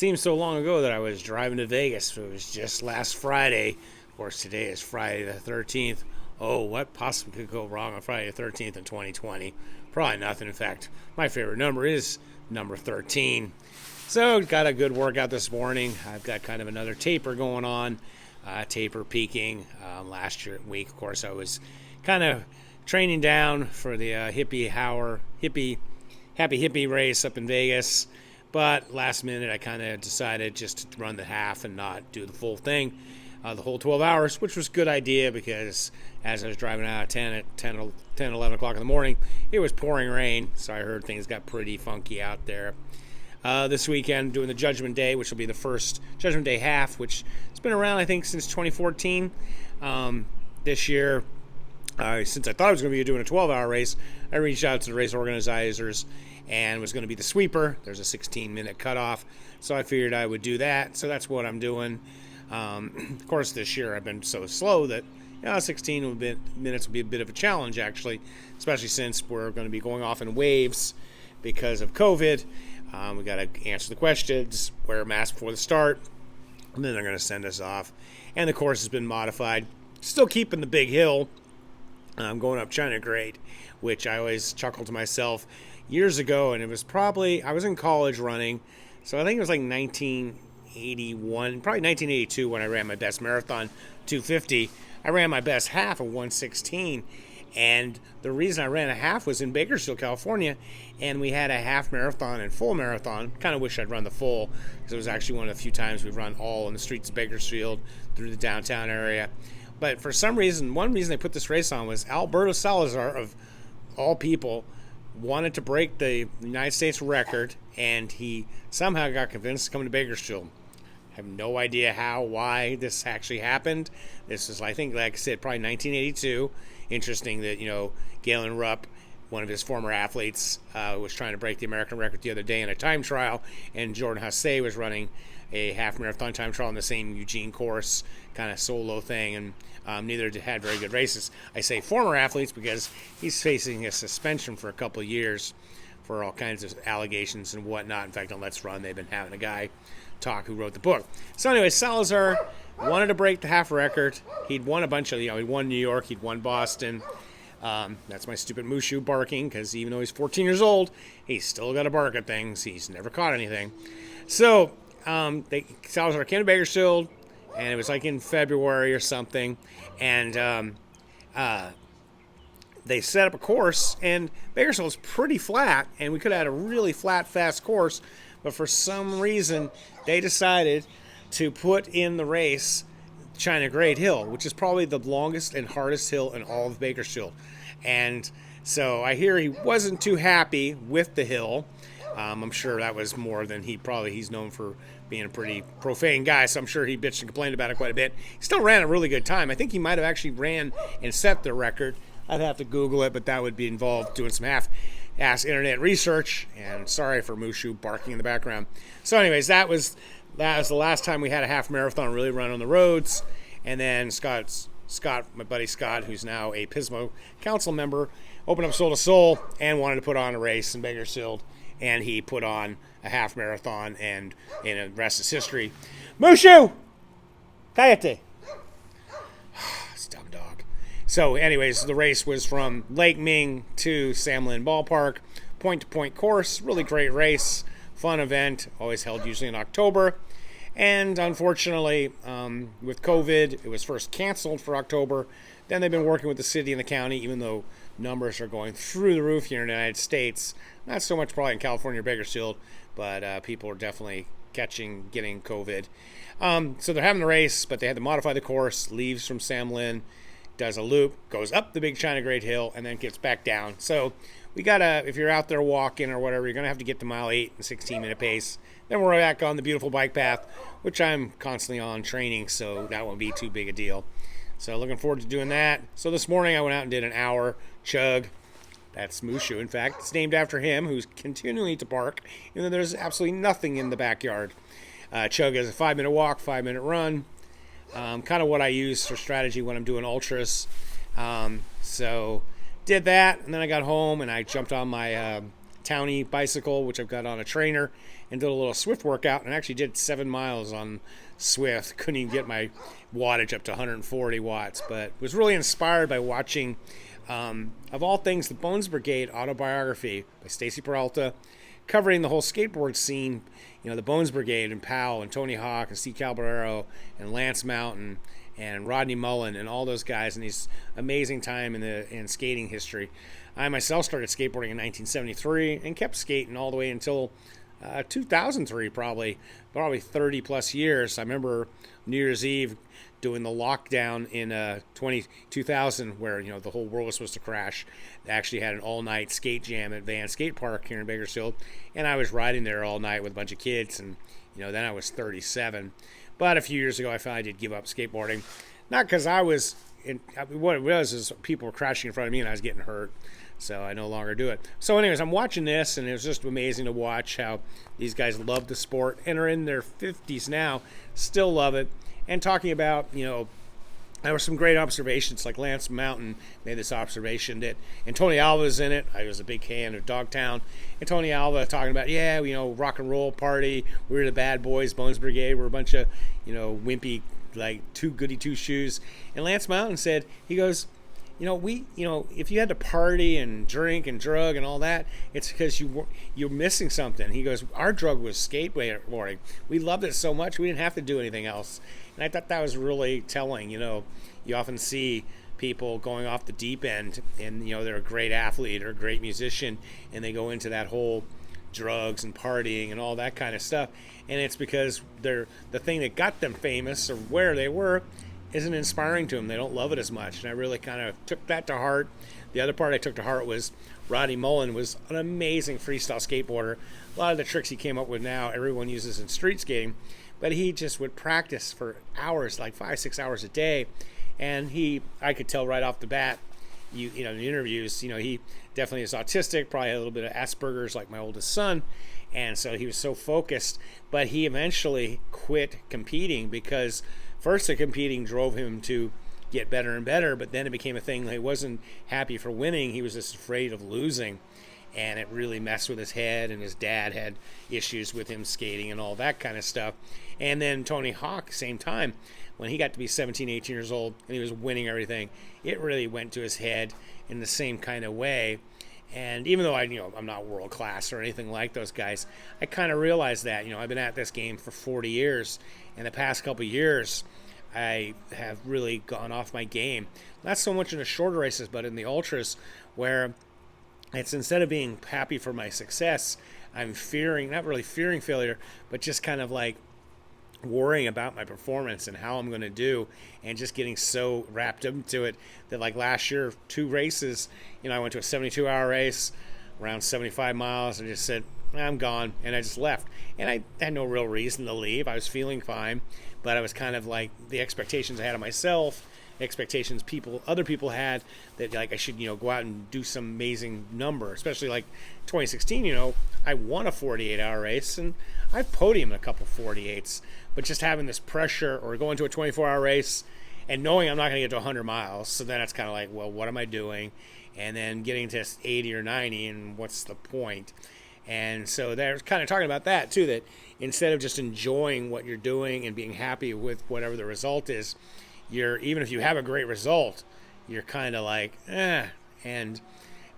seems so long ago that I was driving to Vegas. It was just last Friday. Of course, today is Friday the 13th. Oh, what possibly could go wrong on Friday the 13th in 2020? Probably nothing. In fact, my favorite number is number 13. So, got a good workout this morning. I've got kind of another taper going on. Taper peaking. Last week, of course, I was kind of training down for the happy hippie race up in Vegas. But last minute, I kind of decided just to run the half and not do the full thing, the whole 12 hours, which was a good idea because as I was driving out at 10, 11 o'clock in the morning, it was pouring rain. So I heard things got pretty funky out there. This weekend, doing the Judgment Day, which will be the first Judgment Day half, which has been around, I think, since 2014. This year, since I thought I was going to be doing a 12-hour race, I reached out to the race organizers and was going to be the sweeper. There's a 16-minute cutoff, so I figured I would do that. So that's what I'm doing. Of course, this year I've been so slow that 16 minutes will be a bit of a challenge, actually, especially since we're going to be going off in waves because of COVID. We got to answer the questions, wear a mask before the start, and then they're going to send us off. And the course has been modified. Still keeping the big hill. I'm going up China Grade, which I always chuckle to myself years ago, and it was probably, I was in college running, so I think it was like 1981, probably 1982 when I ran my best marathon, 250. I ran my best half of 116, and the reason I ran a half was in Bakersfield, California, and we had a half marathon and full marathon. Kind of wish I'd run the full, because it was actually one of the few times we've run all in the streets of Bakersfield through the downtown area. But for some reason, one reason they put this race on was Alberto Salazar, of all people, wanted to break the United States record, and he somehow got convinced to come to Bakersfield. I have no idea how, why this actually happened. This is, I think, like I said, probably 1982. Interesting that, Galen Rupp, one of his former athletes, was trying to break the American record the other day in a time trial, and Jordan Hasse was running a half marathon time trial on the same Eugene course, kind of solo thing, and neither had very good races. I say former athletes because he's facing a suspension for a couple of years for all kinds of allegations and whatnot. In fact, on Let's Run, they've been having a guy talk who wrote the book. So anyway, Salazar wanted to break the half record. He'd won a bunch of, he'd won New York, he'd won Boston. That's my stupid Mushu barking, because even though he's 14 years old, he's still got to bark at things. He's never caught anything. So Salazar came to Bakersfield, and it was like in February or something, and they set up a course, and Bakersfield was pretty flat, and we could have had a really flat, fast course, but for some reason, they decided to put in the race China Grade Hill, which is probably the longest and hardest hill in all of Bakersfield. And so I hear he wasn't too happy with the hill. I'm sure that was more than he's known for being a pretty profane guy, so I'm sure he bitched and complained about it quite a bit. He still ran a really good time. I think he might have actually ran and set the record. I'd have to Google it, but that would be involved doing some half-ass internet research, and sorry for Mushu barking in the background. So anyways, that was the last time we had a half marathon really run on the roads. And then Scott, my buddy Scott, who's now a Pismo council member, opened up Soul to Soul and wanted to put on a race in Bakersfield. And he put on a half marathon, and the rest is history. Mushu! Cállate. It's a dumb dog. So anyways, the race was from Lake Ming to Sam Lin Ballpark, point-to-point course, really great race, fun event, always held usually in October. And unfortunately, with COVID, it was first canceled for October. Then they've been working with the city and the county, even though numbers are going through the roof here in the United States. Not so much probably in California or Bakersfield, but people are definitely getting COVID. So they're having the race, but they had to modify the course, leaves from Sam Lin, does a loop, goes up the big China Grade Hill, and then gets back down. So we gotta, if you're out there walking or whatever, you're gonna have to get to mile 8 in 16-minute pace. Then we're back on the beautiful bike path, which I'm constantly on training, so that won't be too big a deal. So looking forward to doing that. So this morning I went out and did an hour chug. That's Mushu, in fact. It's named after him, who's continuing to bark, even though there's absolutely nothing in the backyard. Chug is a 5-minute walk, 5-minute run. Kind of what I use for strategy when I'm doing ultras. So did that, and then I got home and I jumped on my Townie bicycle, which I've got on a trainer, and did a little Swift workout, and actually did 7 miles on Swift. Couldn't even get my wattage up to 140 watts, but was really inspired by watching, of all things, the Bones Brigade Autobiography by Stacy Peralta, covering the whole skateboard scene. The Bones Brigade and Powell and Tony Hawk and Steve Caballero and Lance Mountain and Rodney Mullen and all those guys in these amazing time in skating history. I myself started skateboarding in 1973 and kept skating all the way until 2003, probably 30 plus years. I remember New Year's Eve doing the lockdown in 2000, where the whole world was supposed to crash. They actually had an all-night skate jam at Van Skate Park here in Bakersfield, and I was riding there all night with a bunch of kids, and then I was 37. But a few years ago, I finally did give up skateboarding, not because I was what it was is people were crashing in front of me and I was getting hurt, so I no longer do it. So anyways, I'm watching this, and it was just amazing to watch how these guys love the sport and are in their 50s now, still love it, and talking about, there were some great observations, like Lance Mountain made this observation that, and Tony Alva was in it. I was a big fan of Dogtown, and Tony Alva talking about, rock and roll party. We were the bad boys, Bones Brigade. We're a bunch of, wimpy, like two goody two shoes. And Lance Mountain said, he goes, if you had to party and drink and drug and all that, it's because you're missing something. He goes, our drug was skateboarding. We loved it so much we didn't have to do anything else. And I thought that was really telling. You often see people going off the deep end, and they're a great athlete or a great musician, and they go into that whole drugs and partying and all that kind of stuff, and it's because the thing that got them famous or where they were isn't inspiring to them. They don't love it as much, and I really kind of took that to heart. The other part I took to heart was Rodney Mullen was an amazing freestyle skateboarder. A lot of the tricks he came up with now everyone uses in street skating, but he just would practice for hours, like 5-6 hours a day, and I could tell right off the bat, in the interviews, he definitely is autistic, probably had a little bit of Asperger's like my oldest son, and so he was so focused, but he eventually quit competing because first the competing drove him to get better and better, but then it became a thing that he wasn't happy for winning, he was just afraid of losing, and it really messed with his head, and his dad had issues with him skating and all that kind of stuff. And then Tony Hawk, same time, when he got to be 17, 18 years old and he was winning everything, it really went to his head in the same kind of way. And even though I'm not world class or anything like those guys, I kind of realized that, I've been at this game for 40 years. In the past couple of years, I have really gone off my game. Not so much in the shorter races, but in the ultras, where it's instead of being happy for my success, I'm not really fearing failure, but just kind of like worrying about my performance and how I'm going to do, and just getting so wrapped into it that like last year, 2 races, I went to a 72-hour race, around 75 miles, and just said, I'm gone, and I just left. And I had no real reason to leave. I was feeling fine, but I was kind of like the expectations I had of myself, expectations other people had, that like I should go out and do some amazing number, especially like 2016. I won a 48-hour race and I podiumed in a couple 48s, but just having this pressure or going to a 24-hour race and knowing I'm not going to get to 100 miles, so then it's kind of like, well, what am I doing? And then getting to 80 or 90, and what's the point? And so they're kind of talking about that too, that instead of just enjoying what you're doing and being happy with whatever the result is, even if you have a great result, you're kind of like, and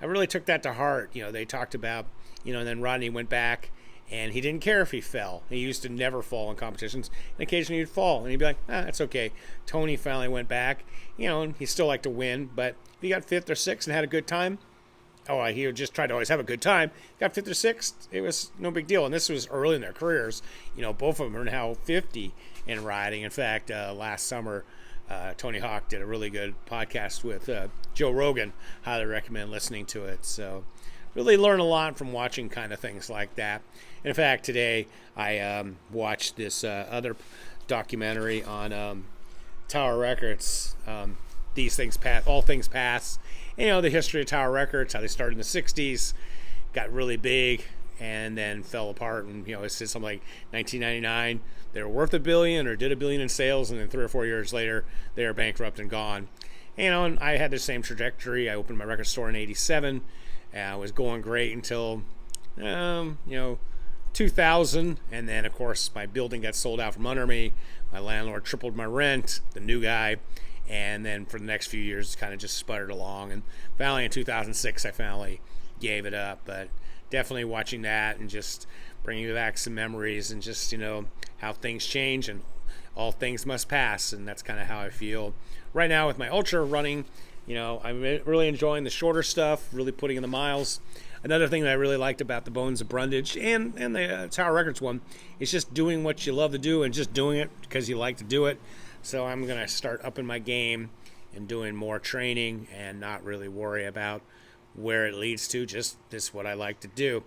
I really took that to heart. They talked about, and then Rodney went back and he didn't care if he fell. He used to never fall in competitions, and occasionally he'd fall and he'd be like, that's okay. Tony finally went back, and he still liked to win, but if he got 5th or 6th and had a good time, he would just try to always have a good time. Got 5th or 6th, it was no big deal. And this was early in their careers. Both of them are now 50 in riding. In fact, last summer, Tony Hawk did a really good podcast with Joe Rogan. Highly recommend listening to it. So really learn a lot from watching kind of things like that. And in fact, today I watched this other documentary on Tower Records, These Things Pass, All Things Pass. The history of Tower Records, how they started in the 60s, got really big, and then fell apart. And, it said something like 1999, they were worth $1 billion or did $1 billion in sales, and then 3 or 4 years later, they were bankrupt and gone. And I had the same trajectory. I opened my record store in 87. I was going great until, 2000, and then of course my building got sold out from under me. My landlord tripled my rent, the new guy, and then for the next few years kind of just sputtered along, and finally in 2006 I finally gave it up. But definitely watching that and just bringing back some memories, and just how things change and all things must pass, and that's kind of how I feel right now with my ultra running. I'm really enjoying the shorter stuff, really putting in the miles. Another thing that I really liked about the Bones of Brundage and the Tower Records one is just doing what you love to do and just doing it because you like to do it. So I'm going to start upping my game and doing more training and not really worry about where it leads to. Just this is what I like to do.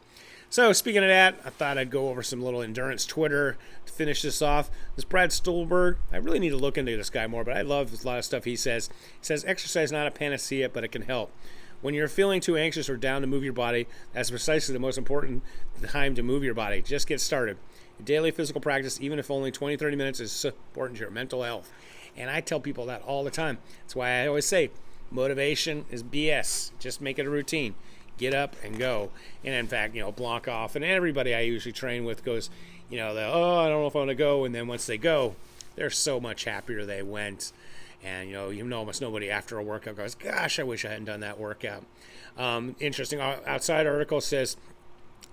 So speaking of that, I thought I'd go over some little endurance Twitter to finish this off. This Brad Stolberg, I really need to look into this guy more, but I love a lot of stuff he says. He says, exercise is not a panacea, but it can help. When you're feeling too anxious or down to move your body, that's precisely the most important time to move your body. Just get started. Daily physical practice, even if only 20-30 minutes, is so important to your mental health. And I tell people that all the time. That's why I always say motivation is BS. Just make it a routine. Get up and go. And in fact, block off. And everybody I usually train with goes, I don't know if I want to go. And then once they go, they're so much happier they went. And, almost nobody after a workout goes, gosh, I wish I hadn't done that workout. Interesting outside article says,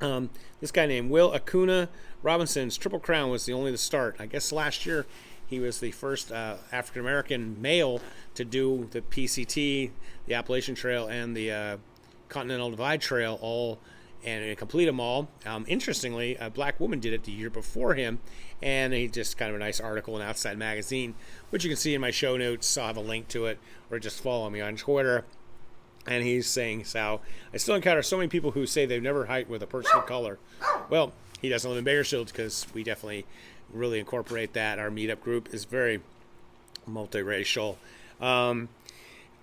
this guy named Will Acuna Robinson's Triple Crown was only the start. I guess last year he was the first African-American male to do the PCT, the Appalachian Trail, and the Continental Divide Trail all and complete them all. Interestingly, a black woman did it the year before him, and he just kind of a nice article in Outside Magazine, which you can see in my show notes. I'll have a link to it, or just follow me on Twitter. And he's saying, so I still encounter so many people who say they've never hiked with a person of color. Well, he doesn't live in Bakersfield because we definitely really incorporate that. Our meetup group is very multiracial.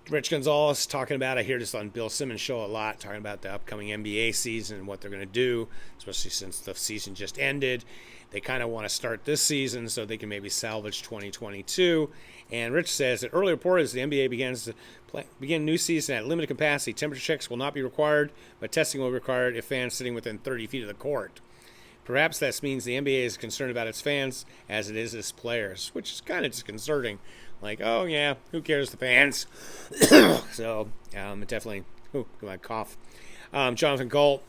Rich Gonzalez talking about, I hear this on Bill Simmons' show a lot, talking about the upcoming NBA season and what they're going to do, especially since the season just ended. They kind of want to start this season so they can maybe salvage 2022. And Rich says that early report is the NBA begin new season at limited capacity. Temperature checks will not be required, but testing will be required if fans sitting within 30 feet of the court. Perhaps that means the NBA is concerned about its fans as it is its players, which is kind of disconcerting. Like, oh yeah, who cares, the fans? So, definitely, my cough. Jonathan Galt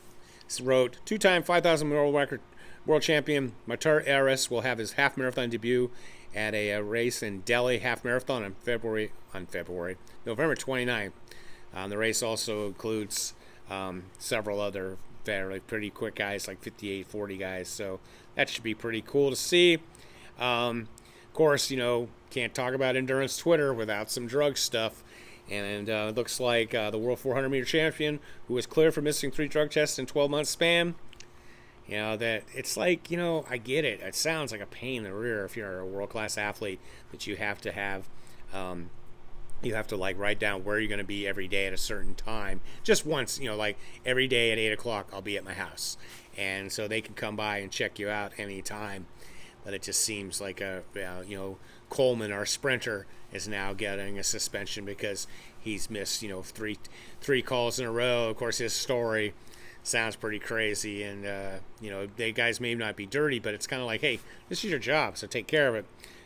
wrote, two-time 5,000 world champion Mount Everest will have his half marathon debut at a race in Delhi half marathon on November 29th. The race also includes several other pretty quick guys, like 58, 40 guys. So that should be pretty cool to see. Of course, can't talk about endurance Twitter without some drug stuff. And it looks like the world 400 meter champion, who was cleared for missing 3 drug tests in 12-month span. That it's like, I get it. It sounds like a pain in the rear if you're a world-class athlete, that you have to have, write down where you're going to be every day at a certain time. Just once, like every day at 8 o'clock, I'll be at my house. And so they can come by and check you out anytime. But it just seems like Coleman, our sprinter, is now getting a suspension because he's missed, three calls in a row. Of course, his story sounds pretty crazy, and they guys may not be dirty, but it's kind of like, hey, this is your job, so take care of it.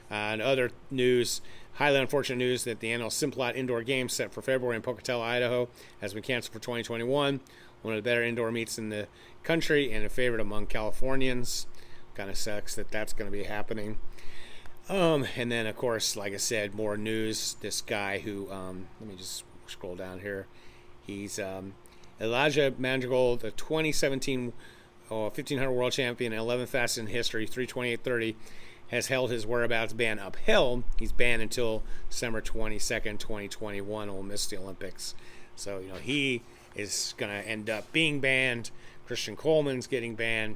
And other news, highly unfortunate news that the annual Simplot Indoor Games set for February in Pocatello, Idaho, has been canceled for 2021. One of the better indoor meets in the country and a favorite among Californians. Kind of sucks that that's going to be happening. And then, of course, like I said, more news. This guy who, let me just scroll down here. He's Elijah Madrigal, the 2017 1500 world champion, 11th fastest in history, 3:28:30, has held his whereabouts ban upheld. He's banned until December 22nd, 2021. Will miss the Olympics. So, he is going to end up being banned. Christian Coleman's getting banned.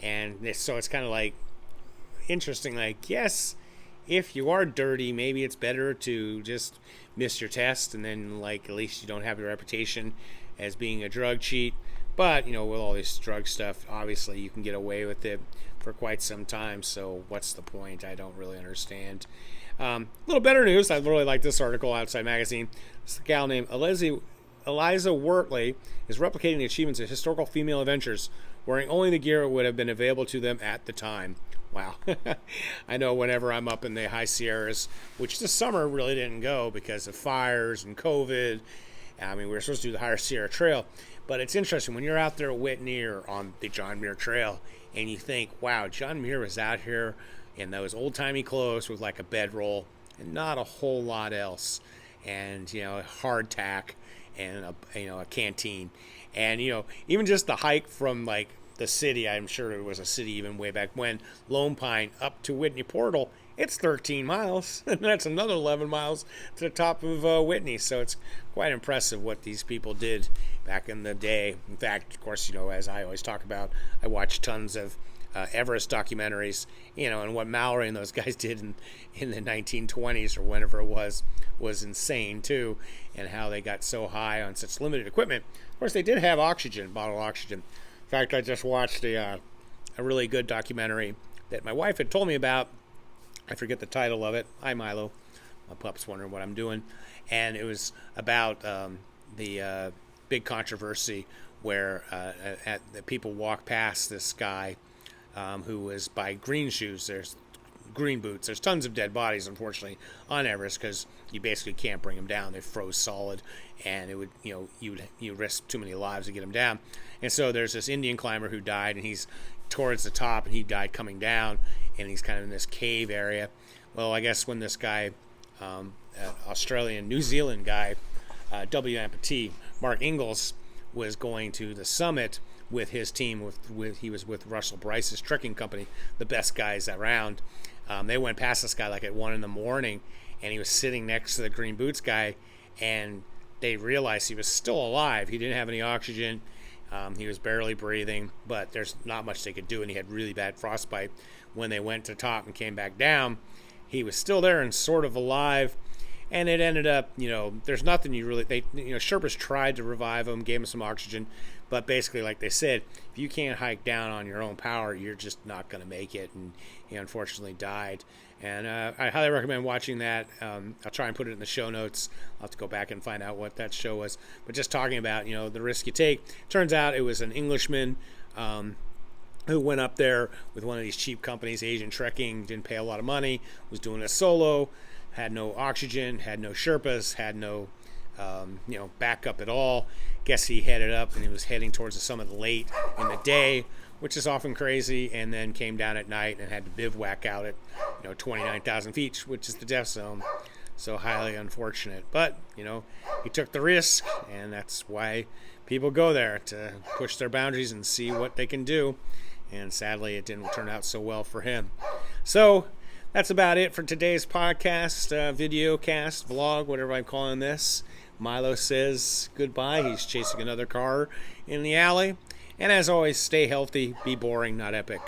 And so it's kind of like interesting, like, yes, if you are dirty, maybe it's better to just miss your test, and then, like, at least you don't have your reputation as being a drug cheat. But, with all this drug stuff, obviously you can get away with it for quite some time. So what's the point? I don't really understand. A little better news. I really like this article, Outside Magazine. This a gal named Eliza Wortley is replicating the achievements of historical female adventurers wearing only the gear that would have been available to them at the time. Wow. I know whenever I'm up in the high Sierras, which this summer really didn't go because of fires and COVID. I mean, we were supposed to do the Higher Sierra Trail, but it's interesting when you're out there at Whitney or on the John Muir Trail and you think, wow, John Muir was out here in those old-timey clothes with like a bedroll and not a whole lot else, and a hardtack and a canteen, and even just the hike from like the city, I'm sure it was a city even way back when, Lone Pine up to Whitney Portal, it's 13 miles, and that's another 11 miles to the top of Whitney. So it's quite impressive what these people did back in the day. In fact, of course, as I always talk about, I watched tons of Everest documentaries, and what Mallory and those guys did in the 1920s or whenever it was insane too, and how they got so high on such limited equipment. Of course, they did have oxygen, bottled oxygen. In fact, I just watched a really good documentary that my wife had told me about. I forget the title of it. Hi, Milo. My pup's wondering what I'm doing. And it was about the big controversy where the people walk past this guy who was by green shoes. There's green boots. There's tons of dead bodies, unfortunately, on Everest because you basically can't bring them down. They froze solid, and it would, you risk too many lives to get them down. And so there's this Indian climber who died, and he's towards the top, and he died coming down, and he's kind of in this cave area. Well, I guess when this guy, Australian, New Zealand guy, amputee, Mark Inglis, was going to the summit with his team, he was with Russell Bryce's trekking company, the best guys around. They went past this guy like at 1 a.m, and he was sitting next to the green boots guy, and they realized he was still alive. He didn't have any oxygen. He was barely breathing, but there's not much they could do, and he had really bad frostbite. When they went to the top and came back down, he was still there and sort of alive, and it ended up, there's nothing Sherpas tried to revive him, gave him some oxygen, but basically, like they said, if you can't hike down on your own power, you're just not going to make it, and he unfortunately died. And I highly recommend watching that. I'll try and put it in the show notes. I'll have to go back and find out what that show was. But just talking about, the risk you take. Turns out it was an Englishman who went up there with one of these cheap companies, Asian Trekking, didn't pay a lot of money, was doing it solo, had no oxygen, had no Sherpas, had no backup at all. Guess he headed up and he was heading towards the summit late in the day, which is often crazy, and then came down at night and had to bivouac out at 29,000 feet, which is the death zone. So highly unfortunate. But, he took the risk, and that's why people go there, to push their boundaries and see what they can do. And sadly, it didn't turn out so well for him. So that's about it for today's podcast, video cast, vlog, whatever I'm calling this. Milo says goodbye. He's chasing another car in the alley. And as always, stay healthy, be boring, not epic.